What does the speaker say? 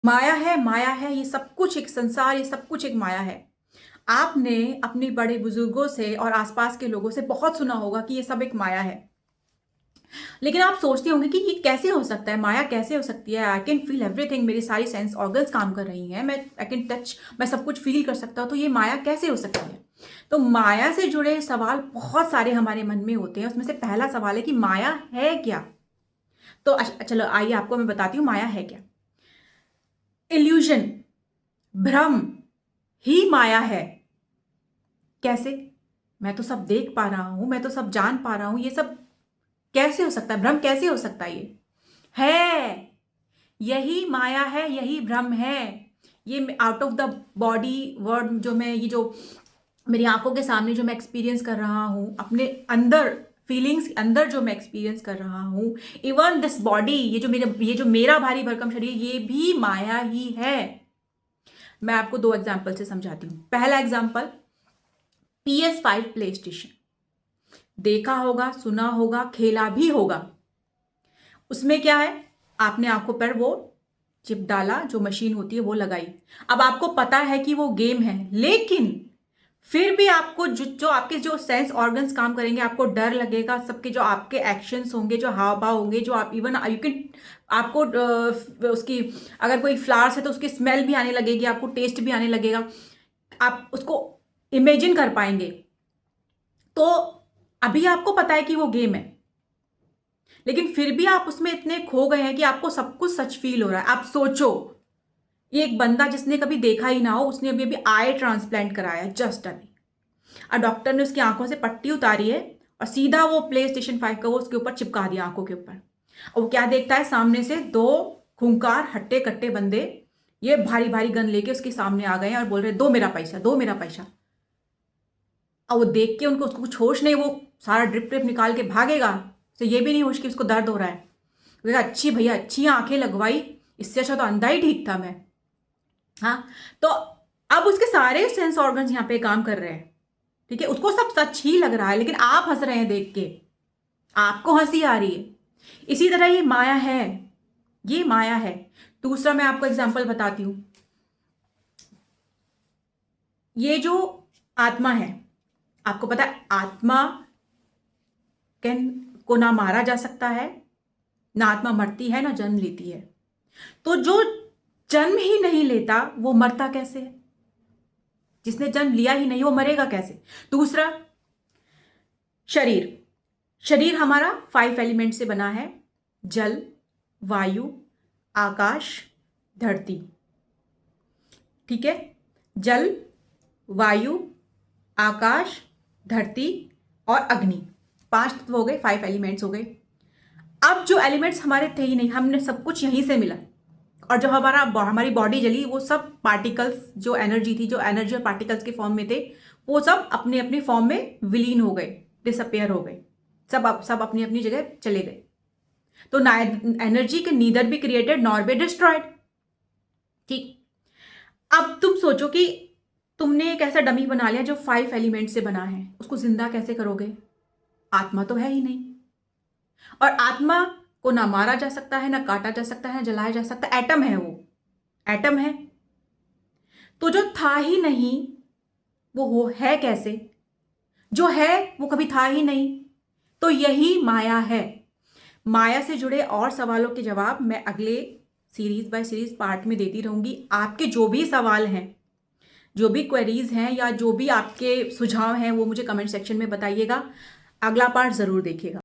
माया है, ये सब कुछ एक संसार, ये सब कुछ एक माया है। आपने अपने बड़े बुजुर्गों से और आसपास के लोगों से बहुत सुना होगा कि ये सब एक माया है। लेकिन आप सोचते होंगे कि ये कैसे हो सकता है, माया कैसे हो सकती है? आई कैन फील एवरीथिंग, मेरी सारी सेंस ऑर्गन्स काम कर रही हैं, मैं आई कैन टच, मैं सब कुछ फील कर सकता हूँ, तो ये माया कैसे हो सकती है? तो माया से जुड़े सवाल बहुत सारे हमारे मन में होते हैं। उसमें से पहला सवाल है कि माया है क्या? तो चलो आइए आपको मैं बताती हूँ माया है क्या। इल्यूजन, भ्रम ही माया है। कैसे? मैं तो सब देख पा रहा हूं, मैं तो सब जान पा रहा हूं, ये सब कैसे हो सकता है? भ्रम कैसे हो सकता है? ये है, यही माया है, यही भ्रम है। ये out of the body word जो मैं, ये जो मेरी आंखों के सामने जो मैं एक्सपीरियंस कर रहा हूं, अपने अंदर फीलिंग्स अंदर जो मैं एक्सपीरियंस कर रहा हूं, इवन दिस बॉडी, ये जो मेरा भारी भरकम शरीर, ये भी माया ही है। मैं आपको दो एग्जाम्पल से समझाती हूँ। पहला एग्जाम्पल, PS5 प्ले स्टेशन। देखा होगा, सुना होगा, खेला भी होगा। उसमें क्या है? आपने आंखों पर वो चिप डाला, जो मशीन होती है वो लगाई। अब आपको पता है कि वो गेम है, लेकिन फिर भी आपको जो आपके जो सेंस ऑर्गन्स काम करेंगे, आपको डर लगेगा। सबके जो आपके एक्शंस होंगे, जो हाव भाव होंगे, जो आप इवन यू कैन, आपको उसकी, अगर कोई फ्लावर्स है तो उसकी स्मेल भी आने लगेगी, आपको टेस्ट भी आने लगेगा, आप उसको इमेजिन कर पाएंगे। तो अभी आपको पता है कि वो गेम है, लेकिन फिर भी आप उसमें इतने खो गए हैं कि आपको सब कुछ सच फील हो रहा है। आप सोचो, ये एक बंदा जिसने कभी देखा ही ना हो, उसने अभी अभी आई ट्रांसप्लांट कराया जस्ट अभी, और डॉक्टर ने उसकी आंखों से पट्टी उतारी है और सीधा वो PlayStation 5 का वो उसके ऊपर चिपका दिया आंखों के ऊपर। और वो क्या देखता है? सामने से दो खूंखार हट्टे कट्टे बंदे, ये भारी भारी गन लेके उसके सामने आ गए हैं और बोल रहे, दो मेरा पैसा, दो मेरा पैसा। और वो देख के उनको, उसको कुछ होश नहीं, वो सारा ड्रिप ट्रिप निकाल के भागेगा। तो ये भी नहीं होश कि उसको दर्द हो रहा है। बोलेगा, अच्छी भैया, अच्छी आंखें लगवाई, इससे अच्छा तो अंधा ही ठीक था मैं। हाँ, तो अब उसके सारे सेंस ऑर्गन्स यहाँ पे काम कर रहे हैं, ठीक है, उसको सब सच ही लग रहा है, लेकिन आप हंस रहे हैं देख के, आपको हंसी आ रही है। इसी तरह ये माया है, ये माया है। दूसरा मैं आपको एग्जांपल बताती हूं। ये जो आत्मा है, आपको पता है आत्मा कैन को ना मारा जा सकता है, ना आत्मा मरती है, ना जन्म लेती है। तो जो जन्म ही नहीं लेता वो मरता कैसे है? जिसने जन्म लिया ही नहीं वो मरेगा कैसे? दूसरा, शरीर। शरीर हमारा 5 एलिमेंट से बना है, जल, वायु, आकाश, धरती, ठीक है। जल, वायु, आकाश, धरती और अग्नि, 5 तत्व हो गए, 5 एलिमेंट्स हो गए। अब जो एलिमेंट्स हमारे थे ही नहीं, हमने सब कुछ यहीं से मिला, और जो हमारी बॉडी जली, वो सब पार्टिकल्स, जो एनर्जी थी, जो एनर्जी और पार्टिकल्स के फॉर्म में थे, वो सब अपने अपने फॉर्म में विलीन हो गए, डिसअपेयर हो गए, सब अपनी अपनी जगह चले गए। तो एनर्जी के neither be created nor be destroyed, ठीक। अब तुम सोचो कि तुमने एक ऐसा डमी बना लिया जो 5 एलिमेंट से बना है, उसको जिंदा कैसे करोगे? आत्मा तो है ही नहीं, और आत्मा को ना मारा जा सकता है, ना काटा जा सकता है, ना जलाया जा सकता। एटम है वो, एटम है। तो जो था ही नहीं वो हो है कैसे? जो है वो कभी था ही नहीं। तो यही माया है। माया से जुड़े और सवालों के जवाब मैं अगले सीरीज बाय सीरीज पार्ट में देती रहूंगी। आपके जो भी सवाल हैं, जो भी क्वेरीज हैं, या जो भी आपके सुझाव हैं, वो मुझे कमेंट सेक्शन में बताइएगा। अगला पार्ट जरूर देखिएगा।